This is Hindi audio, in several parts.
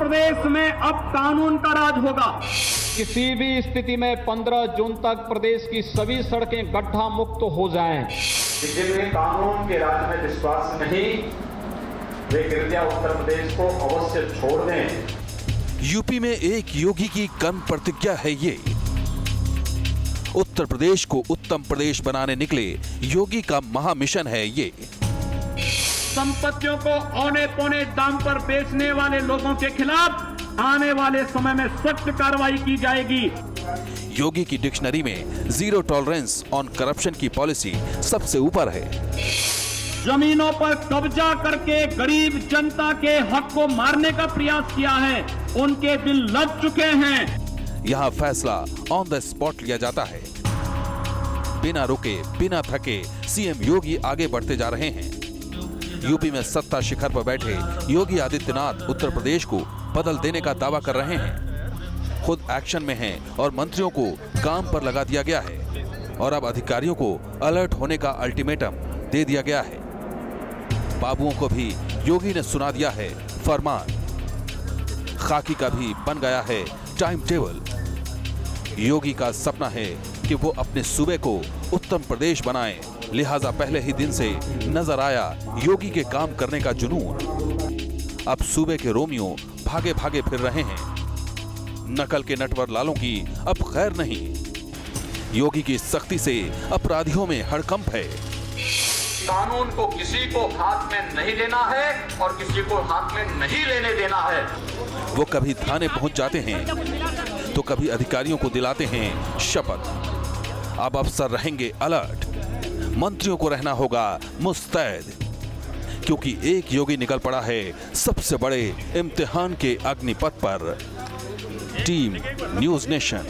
प्रदेश में अब कानून का राज होगा। किसी भी स्थिति में 15 जून तक प्रदेश की सभी सड़कें गड्ढा मुक्त हो जाएं। जिन्हें कानून के राज में विश्वास नहीं, वे कृपया उत्तर प्रदेश को अवश्य छोड़ दें। यूपी में एक योगी की कर्म प्रतिज्ञा है ये। उत्तर प्रदेश को उत्तम प्रदेश बनाने निकले योगी का महामिशन है ये। संपत्तियों को औने पौने दाम पर बेचने वाले लोगों के खिलाफ आने वाले समय में सख्त कार्रवाई की जाएगी। योगी की डिक्शनरी में जीरो टॉलरेंस ऑन करप्शन की पॉलिसी सबसे ऊपर है। जमीनों पर कब्जा करके गरीब जनता के हक को मारने का प्रयास किया है, उनके दिल लग चुके हैं। यहाँ फैसला ऑन द स्पॉट लिया जाता है। बिना रुके बिना थके सीएम योगी आगे बढ़ते जा रहे हैं। यूपी में सत्ता शिखर पर बैठे योगी आदित्यनाथ उत्तर प्रदेश को बदल देने का दावा कर रहे हैं। खुद एक्शन में हैं और मंत्रियों को काम पर लगा दिया गया है और अब अधिकारियों को अलर्ट होने का अल्टीमेटम दे दिया गया है। बाबुओं को भी योगी ने सुना दिया है फरमान। खाकी का भी बन गया है टाइम टेबल। योगी का सपना है कि वो अपने सूबे को उत्तम प्रदेश बनाएं, लिहाजा पहले ही दिन से नजर आया योगी के काम करने का जुनून। अब सूबे के रोमियो भागे भागे फिर रहे हैं। नकल के नटवर लालों की अब खैर नहीं। योगी की सख्ती से अपराधियों में हड़कंप है। कानून को किसी को हाथ में नहीं लेना है और किसी को हाथ में नहीं लेने देना है। वो कभी थाने पहुंच जाते हैं तो कभी अधिकारियों को दिलाते हैं शपथ। अब अफसर रहेंगे अलर्ट, मंत्रियों को रहना होगा मुस्तैद, क्योंकि एक योगी निकल पड़ा है सबसे बड़े इम्तिहान के अग्निपथ पर। Team news nation.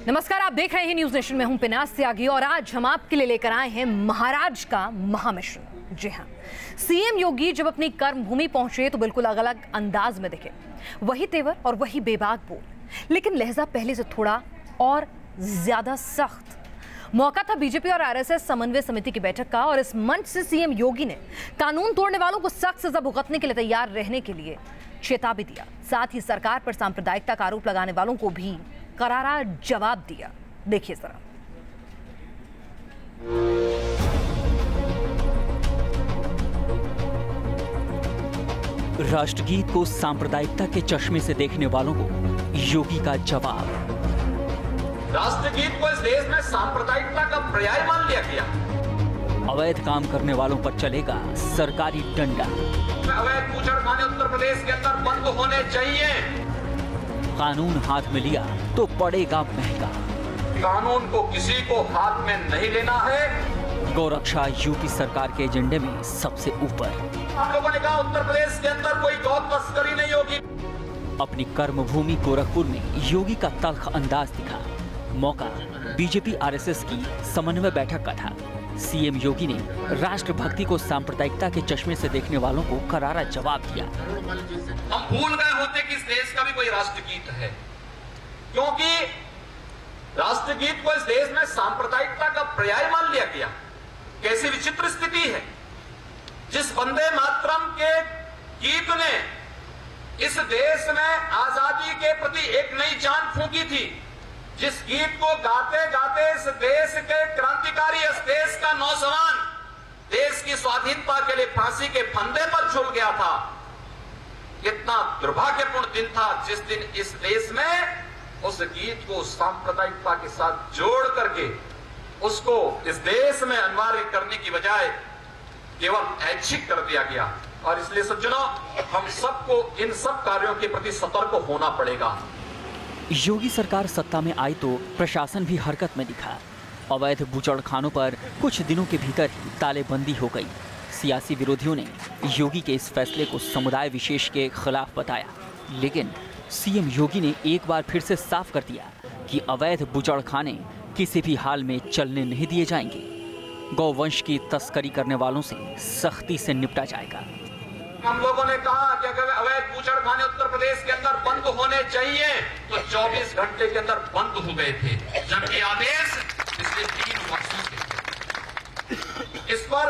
नमस्कार, आप देख रहे हैं न्यूज नेशन में हूं पिनास त्यागी और आज हम आपके लिए लेकर आए हैं महाराज का महामिशन। जी हां, सीएम योगी जब अपनी कर्मभूमि पहुंचे तो बिल्कुल अलग अलग अंदाज में दिखे। वही तेवर और वही बेबाक बोल, लेकिन लहजा पहले से थोड़ा और ज्यादा सख्त। मौका था बीजेपी और आरएसएस समन्वय समिति की बैठक का और इस मंच से सीएम योगी ने कानून तोड़ने वालों को सख्त सजा भुगतने के लिए तैयार रहने के लिए चेतावनी दिया। साथ ही सरकार पर सांप्रदायिकता का आरोप लगाने वालों को भी करारा जवाब दिया। देखिए जरा। राष्ट्रगीत को सांप्रदायिकता के चश्मे से देखने वालों को योगी का जवाब। राष्ट्रगीत को इस देश में सांप्रदायिकता का पर्याय मान लिया गया। अवैध काम करने वालों पर चलेगा सरकारी डंडा। अवैध बूचड़खाने उत्तर प्रदेश के अंदर बंद होने चाहिए। कानून हाथ में लिया तो पड़ेगा महंगा। कानून को किसी को हाथ में नहीं लेना है। गौरक्षा यूपी सरकार के एजेंडे में सबसे ऊपर। आप लोगों ने कहा उत्तर प्रदेश के अंदर कोई गौ तस्करी नहीं होगी। अपनी कर्मभूमि गोरखपुर में योगी का तल्ख अंदाज दिखा। मौका बीजेपी आरएसएस की समन्वय बैठक का था। सीएम योगी ने राष्ट्रभक्ति को सांप्रदायिकता के चश्मे से देखने वालों को करारा जवाब दिया। हम भूल गए होते कि इस देश का भी कोई राष्ट्रगीत है, क्योंकि राष्ट्रगीत को इस देश में सांप्रदायिकता का पर्याय मान लिया गया। कैसी विचित्र स्थिति है। जिस वंदे मातरम के गीत ने इस देश में आजादी के प्रति एक नई जान फूंकी थी, जिस गीत को गाते गाते इस देश के क्रांतिकारी, इस देश का नौजवान देश की स्वाधीनता के लिए फांसी के फंदे पर झूल गया था, कितना दुर्भाग्यपूर्ण दिन था जिस दिन इस देश में उस गीत को सांप्रदायिकता के साथ जोड़ करके उसको इस देश में अनिवार्य करने की बजाय केवल ऐच्छिक कर दिया गया। और इसलिए सज्जनों, हम सबको इन सब कार्यों के प्रति सतर्क होना पड़ेगा। योगी सरकार सत्ता में आई तो प्रशासन भी हरकत में दिखा। अवैध बूचड़खानों पर कुछ दिनों के भीतर ही तालेबंदी हो गई। सियासी विरोधियों ने योगी के इस फैसले को समुदाय विशेष के खिलाफ बताया, लेकिन सीएम योगी ने एक बार फिर से साफ कर दिया कि अवैध बूचड़खाने किसी भी हाल में चलने नहीं दिए जाएंगे। गौवंश की तस्करी करने वालों से सख्ती से निपटा जाएगा। हम लोगों ने कहा कि अगर अवैध बूचड़खाने उत्तर प्रदेश के अंदर बंद होने चाहिए तो 24 घंटे के अंदर बंद हो गए थे, जबकि आदेश पिछले 3 वर्षों से। इस पर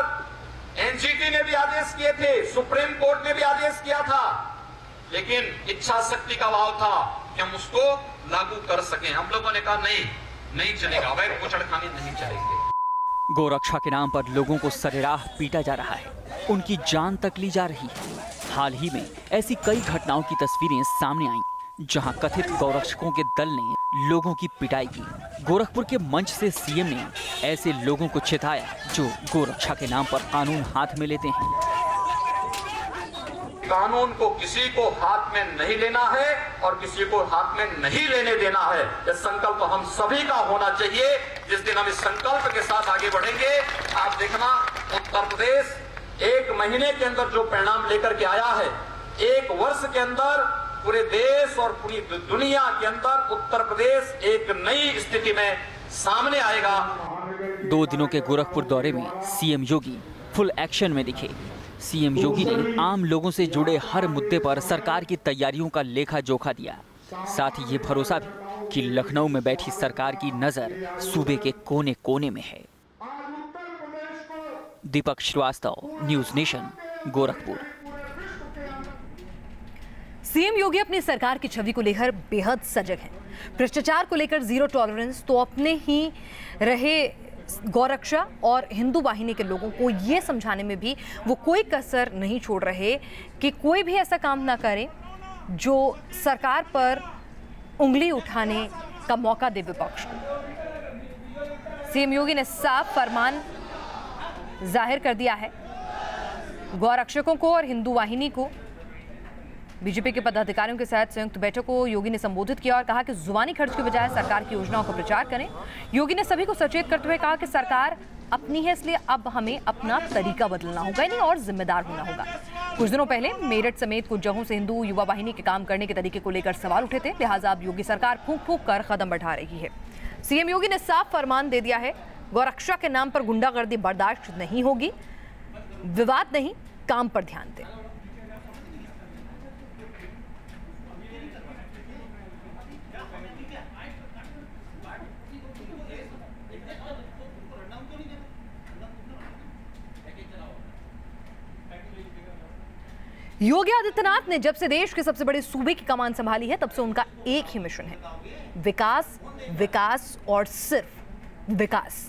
एनजीटी ने भी आदेश किए थे, सुप्रीम कोर्ट ने भी आदेश किया था, लेकिन इच्छा शक्ति का अभाव था कि हम उसको लागू कर सकें। हम लोगों ने कहा नहीं चलेगा, अवैध बूचड़खाने नहीं चलेंगे। गौरक्षा के नाम पर लोगों को सरेराह पीटा जा रहा है, उनकी जान तक ली जा रही है। हाल ही में ऐसी कई घटनाओं की तस्वीरें सामने आईं, जहां कथित गौरक्षकों के दल ने लोगों की पिटाई की। गोरखपुर के मंच से सीएम ने ऐसे लोगों को चेताया जो गोरक्षा के नाम पर कानून हाथ में लेते हैं। कानून को किसी को हाथ में नहीं लेना है और किसी को हाथ में नहीं लेने देना है। यह संकल्प हम सभी का होना चाहिए। जिस दिन हम इस संकल्प के साथ आगे बढ़ेंगे, आप देखना उत्तर प्रदेश 1 महीने के अंदर जो परिणाम लेकर के आया है, 1 वर्ष के अंदर पूरे देश और पूरी दुनिया के अंदर उत्तर प्रदेश एक नई स्थिति में सामने आएगा। 2 दिनों के गोरखपुर दौरे में सीएम योगी फुल एक्शन में दिखे। सीएम योगी ने आम लोगों से जुड़े हर मुद्दे पर सरकार की तैयारियों का लेखा जोखा दिया। साथ ही ये भरोसा भी कि लखनऊ में बैठी सरकार की नजर सूबे के कोने कोने में है। Deepak Srivastava, News Nation, Gorakhpur. CM Yogi अपनी सरकार की छवि को लेकर बेहद सजग हैं। भ्रष्टाचार को लेकर जीरो टॉलरेंस तो अपने ही रहे गौरक्षा और हिंदू वाहिनी के लोगों को ये समझाने में भी वो कोई कसर नहीं छोड़ रहे कि कोई भी ऐसा काम ना करे जो सरकार पर उंगली उठाने का मौका दे विपक्ष को। सीएम योगी ने साफ फरमान जाहिर कर दिया है। गौरक्षकों को और हिंदू वाहिनी को बीजेपी के पदाधिकारियों के साथ संयुक्त बैठक को योगी ने संबोधित किया और कहा कि जुबानी खर्च के बजाय सरकार की योजनाओं का प्रचार करें। योगी ने सभी को सचेत करते हुए कहा कि सरकार अपनी है, इसलिए अब हमें अपना तरीका बदलना होगा, नहीं और जिम्मेदार होना होगा। कुछ दिनों पहले मेरठ समेत कुछ जगहों से हिंदू युवा वाहिनी के काम करने के तरीके को लेकर सवाल उठे थे, लिहाजा अब योगी सरकार फूंक फूंक कर कदम बढ़ा रही है। सीएम योगी ने साफ फरमान दे दिया है, गौरक्षा के नाम पर गुंडागर्दी बर्दाश्त नहीं होगी। विवाद नहीं, काम पर ध्यान दें। योगी आदित्यनाथ ने जब से देश के सबसे बड़े सूबे की कमान संभाली है, तब से उनका एक ही मिशन है, विकास, विकास और सिर्फ विकास।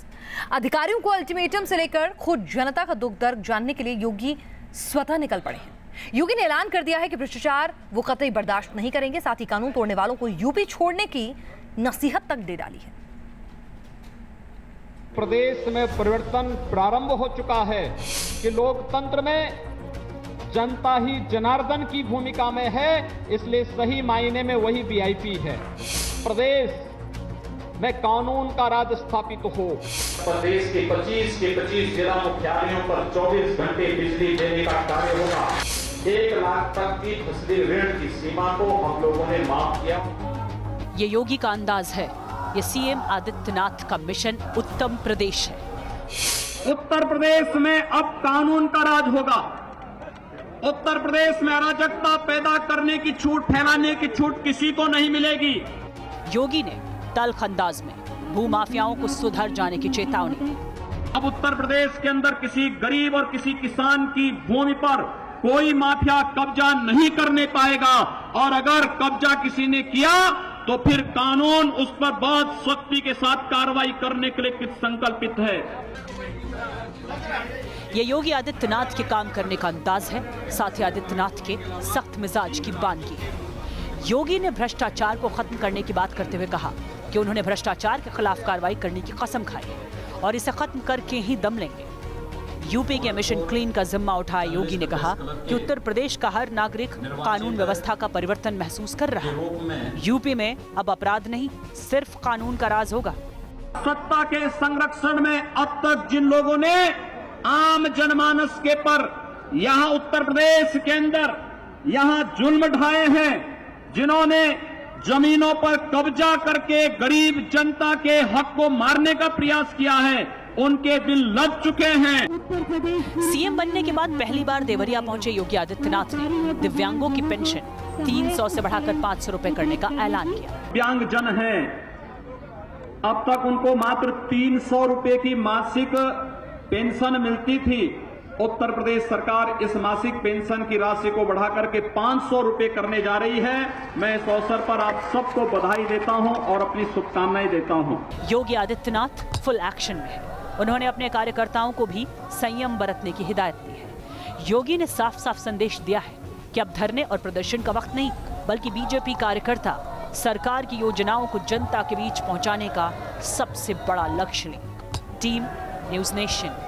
अधिकारियों को अल्टीमेटम से लेकर खुद जनता का दुख दर्द जानने के लिए योगी स्वतः निकल पड़े हैं। योगी ने ऐलान कर दिया है कि भ्रष्टाचार वो कतई बर्दाश्त नहीं करेंगे, साथ ही कानून तोड़ने वालों को यूपी छोड़ने की नसीहत तक दे डाली है। प्रदेश में परिवर्तन प्रारंभ हो चुका है कि लोकतंत्र में जनता ही जनार्दन की भूमिका में है, इसलिए सही मायने में वही वीआईपी है। प्रदेश में कानून का राज स्थापित हो। प्रदेश के 25 जिला मुख्यालयों पर 24 घंटे बिजली देने का कार्य होगा। 1 लाख तक की फसली ऋण की सीमा को हम लोगों ने माफ किया। ये योगी का अंदाज है, ये सीएम आदित्यनाथ का मिशन उत्तम प्रदेश है। उत्तर प्रदेश में अब कानून का राज होगा। उत्तर प्रदेश में अराजकता पैदा करने की छूट, फैलाने की छूट किसी को नहीं मिलेगी। योगी ने तल्ख अंदाज में भूमाफियाओं को सुधर जाने की चेतावनी। अब उत्तर प्रदेश के अंदर किसी गरीब और किसी किसान की भूमि पर कोई माफिया कब्जा नहीं करने पाएगा, और अगर कब्जा किसी ने किया तो फिर कानून उस पर बहुत सख्ती के साथ कार्रवाई करने के लिए संकल्पित है। ये योगी आदित्यनाथ के काम करने का अंदाज है, साथ ही आदित्यनाथ के सख्त मिजाज की बानगी है। योगी ने भ्रष्टाचार को खत्म करने की बात करते हुए कहा कि उन्होंने भ्रष्टाचार के खिलाफ कार्रवाई करने की कसम खाई और इसे खत्म करके ही दम लेंगे। यूपी के मिशन क्लीन का जिम्मा उठाए योगी ने कहा कि उत्तर प्रदेश का हर नागरिक कानून व्यवस्था का परिवर्तन महसूस कर रहा है। यूपी में अब अपराध नहीं, सिर्फ कानून का राज होगा। सत्ता के संरक्षण में अब तक जिन लोगों ने आम जनमानस के पर यहां उत्तर प्रदेश के अंदर यहां जुल्म ढाए हैं, जिन्होंने जमीनों पर कब्जा करके गरीब जनता के हक को मारने का प्रयास किया है, उनके दिल लग चुके हैं। सीएम बनने के बाद पहली बार देवरिया पहुंचे योगी आदित्यनाथ ने दिव्यांगों की पेंशन 300 से बढ़ाकर 500 रुपए करने का ऐलान किया। दिव्यांग जन हैं, अब तक उनको मात्र 300 रुपए की मासिक पेंशन मिलती थी। उत्तर प्रदेश सरकार इस मासिक पेंशन की राशि को बढ़ाकर के 500 रुपए करने जा रही है। मैं इस अवसर पर आप सबको बधाई देता हूं और अपनी शुभकामनाएं देता हूं। योगी आदित्यनाथ फुल एक्शन में है। उन्होंने अपने कार्यकर्ताओं को भी संयम बरतने की हिदायत दी है। योगी ने साफ साफ संदेश दिया है कि अब धरने और प्रदर्शन का वक्त नहीं, बल्कि बीजेपी कार्यकर्ता सरकार की योजनाओं को जनता के बीच पहुंचाने का सबसे बड़ा लक्ष्य लें। Team news nation.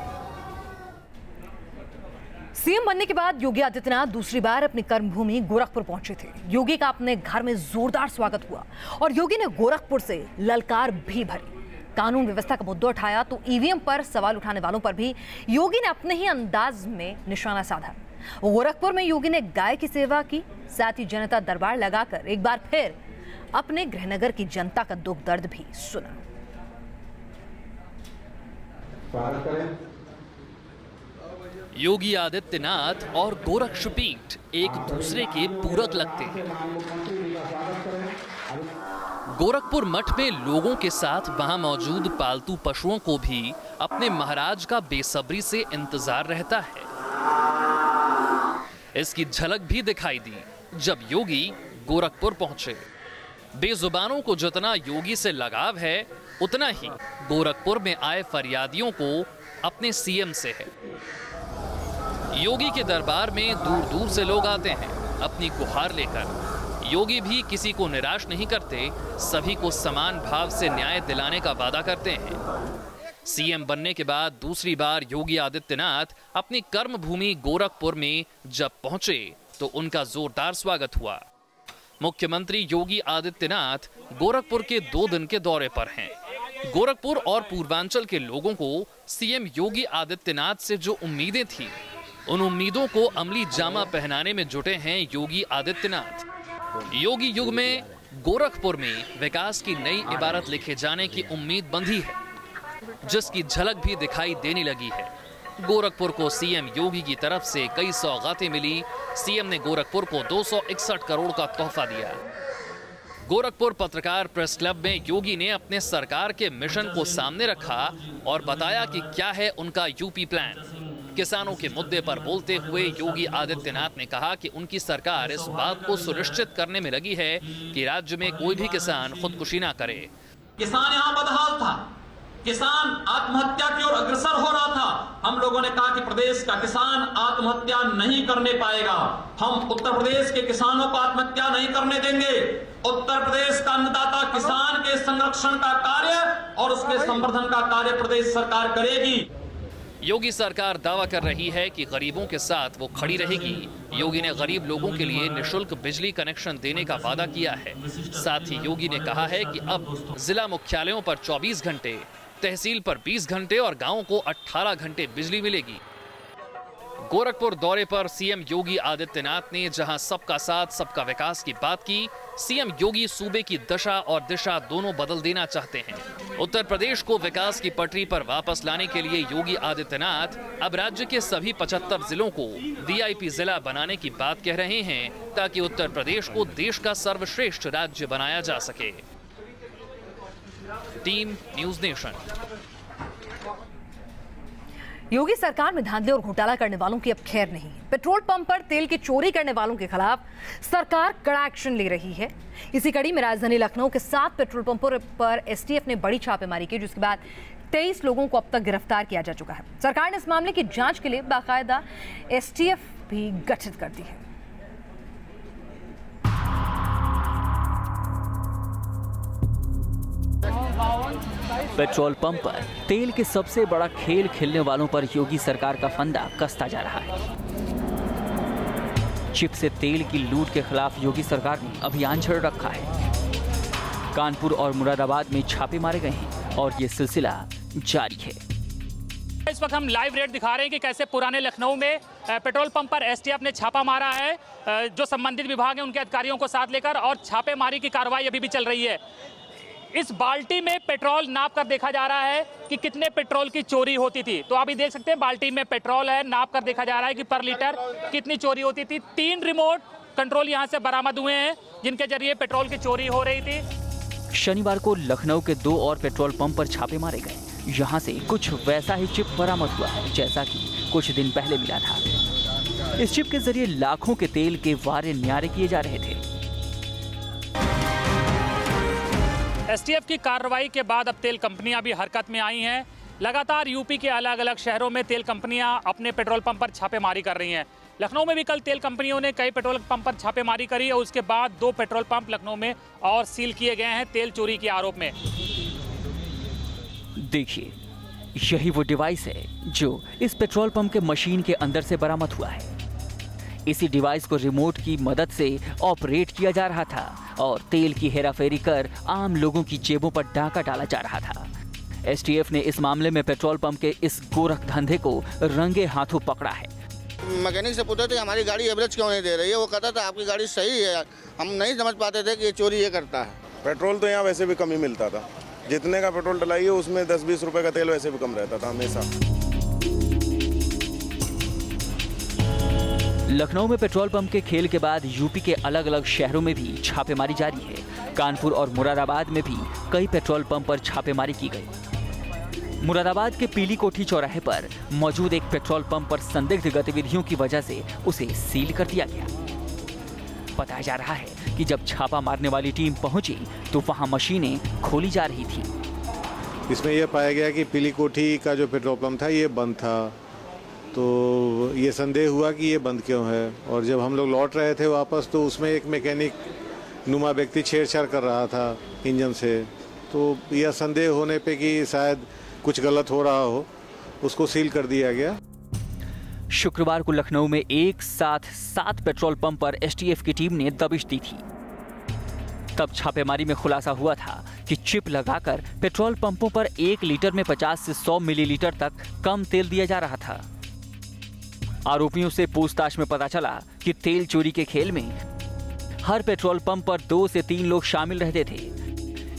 सीएम बनने के बाद योगी आदित्यनाथ दूसरी बार अपनी कर्मभूमि गोरखपुर पहुंचे थे। योगी का अपने घर में जोरदार स्वागत हुआ और योगी ने गोरखपुर से ललकार भी भरी। कानून व्यवस्था का मुद्दा उठाया तो ईवीएम पर सवाल उठाने वालों पर भी योगी ने अपने ही अंदाज में निशाना साधा। गोरखपुर में योगी ने गाय की सेवा की, साथ ही जनता दरबार लगाकर एक बार फिर अपने गृहनगर की जनता का दुख दर्द भी सुना। योगी आदित्यनाथ और गोरक्षपीठ एक दूसरे के पूरक लगते हैं। गोरखपुर मठ में लोगों के साथ वहां मौजूद पालतू पशुओं को भी अपने महाराज का बेसब्री से इंतजार रहता है। इसकी झलक भी दिखाई दी जब योगी गोरखपुर पहुंचे। बेजुबानों को जितना योगी से लगाव है, उतना ही गोरखपुर में आए फरियादियों को अपने सीएम से है। योगी के दरबार में दूर दूर से लोग आते हैं अपनी गुहार लेकर। योगी भी किसी को निराश नहीं करते, सभी को समान भाव से न्याय दिलाने का वादा करते हैं। सीएम बनने के बाद दूसरी बार योगी आदित्यनाथ अपनी कर्मभूमि गोरखपुर में जब पहुंचे तो उनका जोरदार स्वागत हुआ। मुख्यमंत्री योगी आदित्यनाथ गोरखपुर के 2 दिन के दौरे पर हैं। गोरखपुर और पूर्वांचल के लोगों को सीएम योगी आदित्यनाथ से जो उम्मीदें थी, उन उम्मीदों को अमली जामा पहनाने में जुटे हैं योगी आदित्यनाथ। योगी युग में गोरखपुर में विकास की नई इबारत लिखे जाने की उम्मीद बंधी है, जिसकी झलक भी दिखाई देने लगी है। गोरखपुर को सीएम योगी की तरफ से कई सौगातें मिली। सीएम ने गोरखपुर को 261 करोड़ का तोहफा दिया। गोरखपुर पत्रकार प्रेस क्लब में योगी ने अपने सरकार के मिशन को सामने रखा और बताया कि क्या है उनका यूपी प्लान। किसानों के मुद्दे पर बोलते हुए योगी आदित्यनाथ ने कहा कि उनकी सरकार इस बात को सुनिश्चित करने में लगी है कि राज्य में कोई भी किसान खुदकुशी ना करे। किसान यहाँ बदहाल था, किसान आत्महत्या की ओर अग्रसर हो रहा था। हम लोगों ने कहा कि प्रदेश का किसान आत्महत्या नहीं करने पाएगा। हम उत्तर प्रदेश के किसानों को आत्महत्या नहीं करने देंगे। उत्तर प्रदेश का अन्नदाता किसान के संरक्षण का कार्य और उसके संवर्धन का कार्य प्रदेश सरकार करेगी। योगी सरकार दावा कर रही है कि गरीबों के साथ वो खड़ी रहेगी। योगी ने गरीब लोगों के लिए निःशुल्क बिजली कनेक्शन देने का वादा किया है। साथ ही योगी ने कहा है कि अब जिला मुख्यालयों पर 24 घंटे, तहसील पर 20 घंटे और गांवों को 18 घंटे बिजली मिलेगी। गोरखपुर दौरे पर सीएम योगी आदित्यनाथ ने जहां सबका साथ सबका विकास की बात की, सीएम योगी सूबे की दशा और दिशा दोनों बदल देना चाहते हैं। उत्तर प्रदेश को विकास की पटरी पर वापस लाने के लिए योगी आदित्यनाथ अब राज्य के सभी 75 जिलों को वीआईपी जिला बनाने की बात कह रहे हैं, ताकि उत्तर प्रदेश को देश का सर्वश्रेष्ठ राज्य बनाया जा सके। Team news nation. योगी सरकार में धांधले और घोटाला करने वालों की अब खैर नहीं। पेट्रोल पंप पर तेल की चोरी करने वालों के खिलाफ सरकार कड़ा एक्शन ले रही है। इसी कड़ी में राजधानी लखनऊ के 7 पेट्रोल पंपों पर एसटीएफ ने बड़ी छापेमारी की, जिसके बाद 23 लोगों को अब तक गिरफ्तार किया जा चुका है। सरकार ने इस मामले की जांच के लिए बाकायदा एसटीएफ भी गठित कर दी है। पेट्रोल पंप पर तेल के सबसे बड़ा खेल खेलने वालों पर योगी सरकार का फंदा कसता जा रहा है। चिप से तेल की लूट के खिलाफ योगी सरकार ने अभियान छेड़ रखा है। कानपुर और मुरादाबाद में छापे मारे गए हैं और ये सिलसिला जारी है। इस वक्त हम लाइव रेड दिखा रहे हैं कि कैसे पुराने लखनऊ में पेट्रोल पंप पर एसटीएफ ने छापा मारा है, जो संबंधित विभाग है उनके अधिकारियों को साथ लेकर, और छापेमारी की कार्रवाई अभी भी चल रही है। इस बाल्टी में पेट्रोल नाप कर देखा जा रहा है कि कितने पेट्रोल की चोरी होती थी। तो आप भी देख सकते हैं बाल्टी में पेट्रोल है, नाप कर देखा जा रहा है कि पर लीटर कितनी चोरी होती थी। 3 रिमोट कंट्रोल यहां से बरामद हुए हैं जिनके जरिए पेट्रोल की चोरी हो रही थी। शनिवार को लखनऊ के 2 और पेट्रोल पंप पर छापे मारे गए। यहाँ से कुछ वैसा ही चिप बरामद हुआ है जैसा कि कुछ दिन पहले मिला था। इस चिप के जरिए लाखों के तेल के वारे न्यारे किए जा रहे थे। एसटीएफ की कार्रवाई के बाद अब तेल कंपनियां भी हरकत में आई हैं। लगातार यूपी के अलग अलग शहरों में तेल कंपनियां अपने पेट्रोल पंप पर छापेमारी कर रही हैं। लखनऊ में भी कल तेल कंपनियों ने कई पेट्रोल पंप पर छापेमारी करी और उसके बाद 2 पेट्रोल पंप लखनऊ में और सील किए गए हैं तेल चोरी के आरोप में। देखिए, यही वो डिवाइस है जो इस पेट्रोल पंप के मशीन के अंदर से बरामद हुआ है। इसी डिवाइस को रिमोट की मदद से ऑपरेट किया जा रहा था और तेल की हेराफेरी कर आम लोगों की जेबों पर डाका डाला जा रहा था। एसटीएफ ने इस मामले में पेट्रोल पंप के इस गोरख धंधे को रंगे हाथों पकड़ा है। मैकेनिक से पूछते थे हमारी गाड़ी एवरेज क्यों नहीं दे रही है, वो कहता था आपकी गाड़ी सही है। हम नहीं समझ पाते थे कि ये चोरी ये करता है। पेट्रोल तो यहाँ वैसे भी कम ही मिलता था, जितने का पेट्रोल डलाइए उसमें 10-20 रुपए का तेल वैसे भी कम रहता था हमेशा। लखनऊ में पेट्रोल पंप के खेल के बाद यूपी के अलग अलग शहरों में भी छापेमारी जारी है। कानपुर और मुरादाबाद में भी कई पेट्रोल पंप पर छापेमारी की गई। मुरादाबाद के पीली कोठी चौराहे पर मौजूद एक पेट्रोल पंप पर संदिग्ध गतिविधियों की वजह से उसे सील कर दिया गया। बताया जा रहा है कि जब छापा मारने वाली टीम पहुंची तो वहां मशीनें खोली जा रही थी। इसमें यह पाया गया कि पीली कोठी का जो पेट्रोल पंप था ये बंद था, तो ये संदेह हुआ कि ये बंद क्यों है। और जब हम लोग लौट रहे थे वापस तो उसमें एक मैकेनिक नुमा व्यक्ति छेड़छाड़ कर रहा था इंजन से, तो यह संदेह होने पे कि शायद कुछ गलत हो रहा हो, उसको सील कर दिया गया। शुक्रवार को लखनऊ में एक साथ 7 पेट्रोल पंप पर एसटीएफ की टीम ने दबिश दी थी। तब छापेमारी में खुलासा हुआ था कि चिप लगाकर पेट्रोल पंपों पर 1 लीटर में 50 से 100 मिलीलीटर तक कम तेल दिया जा रहा था। आरोपियों से पूछताछ में पता चला कि तेल चोरी के खेल में हर पेट्रोल पंप पर 2 से 3 लोग शामिल रहते थे।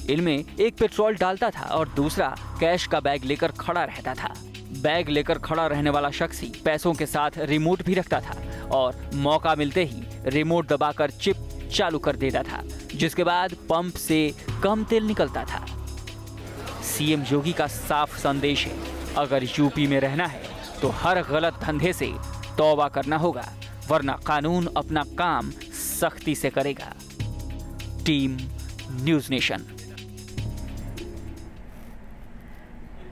इनमें एक पेट्रोल डालता था और दूसरा कैश का बैग लेकर खड़ा रहता था। बैग लेकर खड़ा रहने वाला शख्स ही पैसों के साथ रिमोट भी रखता था और मौका मिलते ही रिमोट दबाकर चिप चालू कर देता था, जिसके बाद पंप से कम तेल निकलता था। सीएम योगी का साफ संदेश है, अगर यूपी में रहना है तो हर गलत धंधे से तौबा करना होगा, वरना कानून अपना काम सख्ती से करेगा। Team news nation.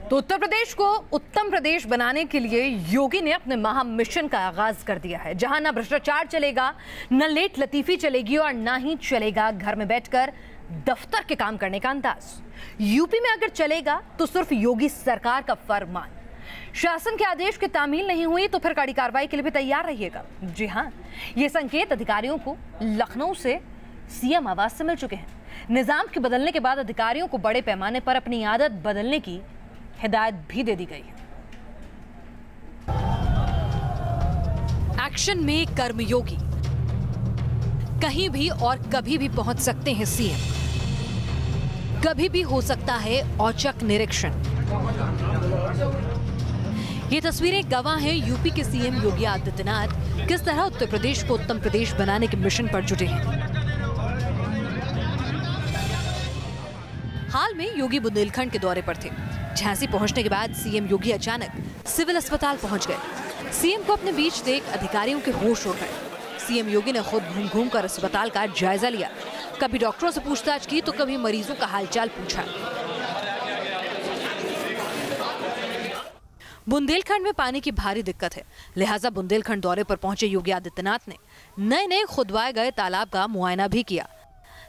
तो उत्तर प्रदेश को उत्तम प्रदेश बनाने के लिए योगी ने अपने महा मिशन का आगाज कर दिया है, जहां ना भ्रष्टाचार चलेगा, न लेट लतीफी चलेगी और ना ही चलेगा घर में बैठकर दफ्तर के काम करने का अंदाज। यूपी में अगर चलेगा तो सिर्फ योगी सरकार का फरमान। शासन के आदेश की तामील नहीं हुई तो फिर कड़ी कार्रवाई के लिए भी तैयार रहिएगा। जी हां, ये संकेत अधिकारियों को लखनऊ से सीएम आवास से मिल चुके हैं। निजाम के बदलने के बाद अधिकारियों को बड़े पैमाने पर अपनी आदत बदलने की हिदायत भी दे दी गई है। एक्शन में कर्मयोगी, कहीं भी और कभी भी पहुंच सकते हैं सीएम, कभी भी हो सकता है औचक निरीक्षण। ये तस्वीरें गवाह हैं यूपी के सीएम योगी आदित्यनाथ किस तरह उत्तर प्रदेश को उत्तम प्रदेश बनाने के मिशन पर जुटे हैं। हाल में योगी बुंदेलखंड के दौरे पर थे। झांसी पहुंचने के बाद सीएम योगी अचानक सिविल अस्पताल पहुंच गए। सीएम को अपने बीच देख अधिकारियों के होश उड़ गए। सीएम योगी ने खुद घूम घूम कर अस्पताल का जायजा लिया, कभी डॉक्टरों से पूछताछ की तो कभी मरीजों का हालचाल पूछा। बुंदेलखंड में पानी की भारी दिक्कत है, लिहाजा बुंदेलखंड दौरे पर पहुंचे योगी आदित्यनाथ ने नए खुदवाए गए तालाब का मुआयना भी किया।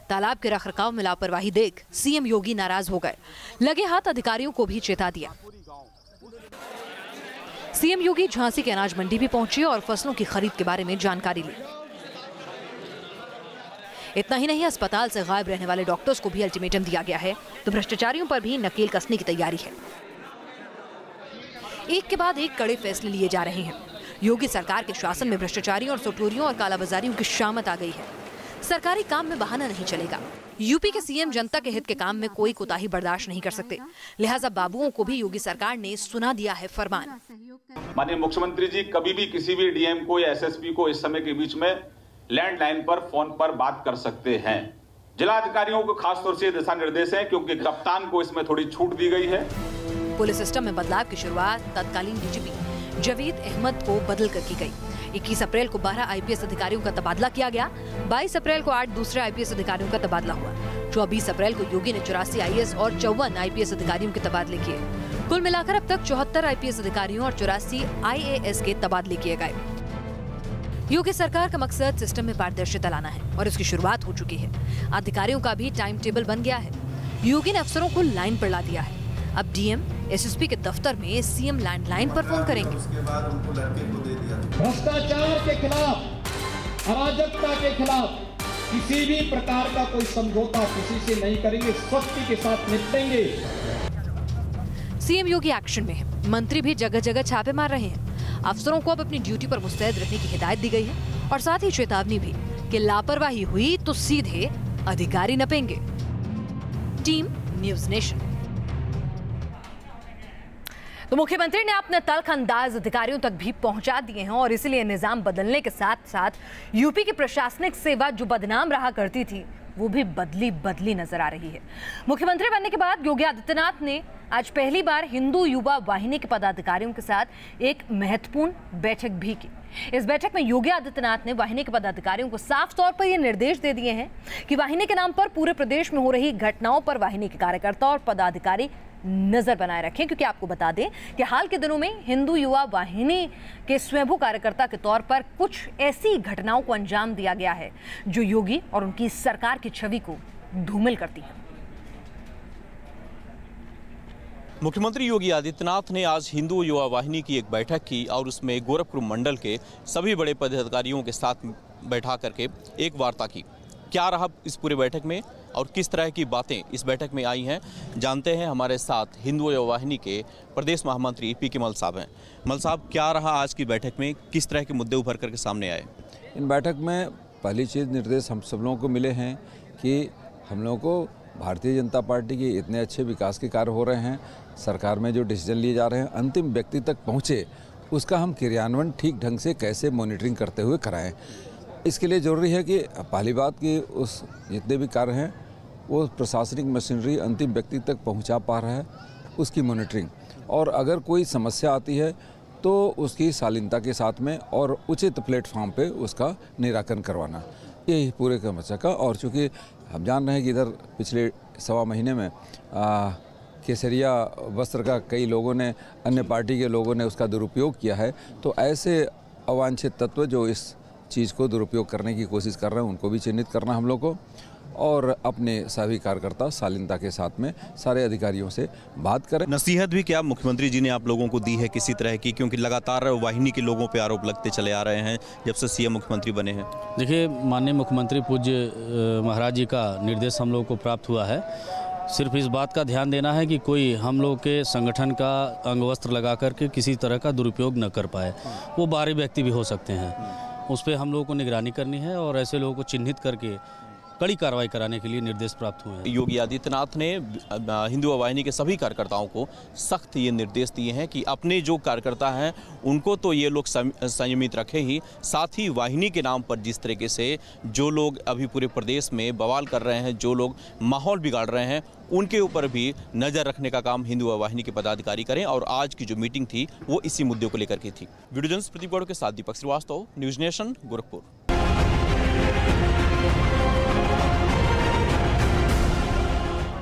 तालाब के रखरखाव में लापरवाही देख सीएम योगी नाराज हो गए, लगे हाथ अधिकारियों को भी चेता दिया। सीएम योगी झांसी के अनाज मंडी भी पहुंचे और फसलों की खरीद के बारे में जानकारी ली। इतना ही नहीं, अस्पताल से गायब रहने वाले डॉक्टर्स को भी अल्टीमेटम दिया गया है, तो भ्रष्टाचारियों पर भी नकेल कसने की तैयारी है। एक के बाद एक कड़े फैसले लिए जा रहे हैं। योगी सरकार के शासन में भ्रष्टाचारियों और सटोरियों और कालाबाजारियों की शामत आ गई है। सरकारी काम में बहाना नहीं चलेगा। यूपी के सीएम जनता के हित के काम में कोई कोताही बर्दाश्त नहीं कर सकते, लिहाजा बाबुओं को भी योगी सरकार ने सुना दिया है फरमान। माननीय मुख्यमंत्री जी कभी भी किसी भी डीएम को या एसएसपी को इस समय के बीच में लैंडलाइन पर फोन पर बात कर सकते हैं। जिला अधिकारियों को खासतौर से दिशा निर्देश है, क्योंकि कप्तान को इसमें थोड़ी छूट दी गई है। पुलिस सिस्टम में बदलाव की शुरुआत तत्कालीन डीजीपी जावेद अहमद को बदल कर की गई। 21 अप्रैल को 12 आईपीएस अधिकारियों का तबादला किया गया। 22 अप्रैल को 8 दूसरे आईपीएस अधिकारियों का तबादला हुआ। 24 अप्रैल को योगी ने 84 आईएएस और 54 आईपीएस अधिकारियों के तबादले किए। कुल मिलाकर अब तक 74 आईपीएस अधिकारियों और 84 आईएएस के तबादले किए गए। योगी सरकार का मकसद सिस्टम में पारदर्शिता लाना है और इसकी शुरुआत हो चुकी है। अधिकारियों का भी टाइम टेबल बन गया है। योगी ने अफसरों को लाइन पर ला दिया है। अब डीएम एसएसपी के दफ्तर में सीएम लैंडलाइन पर फोन करेंगे। भ्रष्टाचार के खिलाफ, अराजकता के खिलाफ किसी भी प्रकार का कोई समझौता किसी से नहीं करेंगे, सख्ती के साथ निपटेंगे। सीएम योगी एक्शन में है। मंत्री भी जगह जगह छापे मार रहे हैं। अफसरों को अब अपनी ड्यूटी पर मुस्तैद रहने की हिदायत दी गई है और साथ ही चेतावनी भी कि लापरवाही हुई तो सीधे अधिकारी नपेंगे। Team news nation. तो मुख्यमंत्री ने अपने तल्ख अंदाज अधिकारियों तक भी पहुंचा दिए हैं और इसलिए निजाम बदलने के साथ साथ यूपी की प्रशासनिक सेवा जो बदनाम रहा करती थी वो भी बदली नजर आ रही है। मुख्यमंत्री बनने के बाद योगी आदित्यनाथ ने आज पहली बार हिंदू युवा वाहिनी के पदाधिकारियों के साथ एक महत्वपूर्ण बैठक भी की। इस बैठक में योगी आदित्यनाथ ने वाहिनी के पदाधिकारियों को साफ तौर पर ये निर्देश दे दिए हैं कि वाहिनी के नाम पर पूरे प्रदेश में हो रही घटनाओं पर वाहिनी के कार्यकर्ता और पदाधिकारी नजर बनाए रखें, क्योंकि आपको बता दें कि हाल के दिनों में हिंदू युवा वाहिनी के स्वयंभू कार्यकर्ता के तौर पर कुछ ऐसी घटनाओं को अंजाम दिया गया है जो योगी और उनकी सरकार की छवि को धूमिल करती है। मुख्यमंत्री योगी आदित्यनाथ ने आज हिंदू युवा वाहिनी की एक बैठक की और उसमें गोरखपुर मंडल के सभी बड़े पदाधिकारियों के साथ बैठा करके एक वार्ता की। क्या रहा इस पूरे बैठक में और किस तरह की बातें इस बैठक में आई हैं, जानते हैं। हमारे साथ हिंदू युवा वाहिनी के प्रदेश महामंत्री पी के मल साहब हैं। मल साहब, क्या रहा आज की बैठक में, किस तरह के मुद्दे उभर करके सामने आए? इन बैठक में पहली चीज़ निर्देश हम सब लोगों को मिले हैं कि हम लोगों को भारतीय जनता पार्टी के इतने अच्छे विकास के कार्य हो रहे हैं, सरकार में जो डिसीजन लिए जा रहे हैं अंतिम व्यक्ति तक पहुँचे, उसका हम क्रियान्वयन ठीक ढंग से कैसे मॉनिटरिंग करते हुए कराएं। इसके लिए ज़रूरी है कि पहली बात कि उस जितने भी कार्य हैं वो प्रशासनिक मशीनरी अंतिम व्यक्ति तक पहुंचा पा रहा है, उसकी मॉनिटरिंग, और अगर कोई समस्या आती है तो उसकी शालीनता के साथ में और उचित प्लेटफॉर्म पे उसका निराकरण करवाना, यही पूरे समस्या का। और चूँकि हम जान रहे हैं कि इधर पिछले सवा महीने में केसरिया वस्त्र का कई लोगों ने, अन्य पार्टी के लोगों ने उसका दुरुपयोग किया है, तो ऐसे अवांछित तत्व जो इस चीज़ को दुरुपयोग करने की कोशिश कर रहे हैं उनको भी चिन्हित करना हम लोग को, और अपने सभी कार्यकर्ता शालीनता के साथ में सारे अधिकारियों से बात करें। नसीहत भी क्या मुख्यमंत्री जी ने आप लोगों को दी है किसी तरह की, क्योंकि लगातार वाहिनी के लोगों पे आरोप लगते चले आ रहे हैं जब से सीएम मुख्यमंत्री बने हैं? देखिए, माननीय मुख्यमंत्री पूज्य महाराज जी का निर्देश हम लोग को प्राप्त हुआ है। सिर्फ इस बात का ध्यान देना है कि कोई हम लोग के संगठन का अंगवस्त्र लगा करके किसी तरह का दुरुपयोग न कर पाए। वो बाहरी व्यक्ति भी हो सकते हैं, उस पर हम लोगों को निगरानी करनी है और ऐसे लोगों को चिन्हित करके कड़ी कार्रवाई कराने के लिए निर्देश प्राप्त हुए हैं। योगी आदित्यनाथ ने हिंदू वाहिनी के सभी कार्यकर्ताओं को सख्त ये निर्देश दिए हैं कि अपने जो कार्यकर्ता हैं उनको तो ये लोग संयमित रखें ही, साथ ही वाहिनी के नाम पर जिस तरीके से जो लोग अभी पूरे प्रदेश में बवाल कर रहे हैं, जो लोग माहौल बिगाड़ रहे हैं, उनके ऊपर भी नज़र रखने का काम हिंदू वाहिनी के पदाधिकारी करें। और आज की जो मीटिंग थी वो इसी मुद्दे को लेकर की थी। वीडियो जर्नलिस्ट प्रदीप गौड़ के साथ दीपक श्रीवास्तव, न्यूज़ नेशन, गोरखपुर।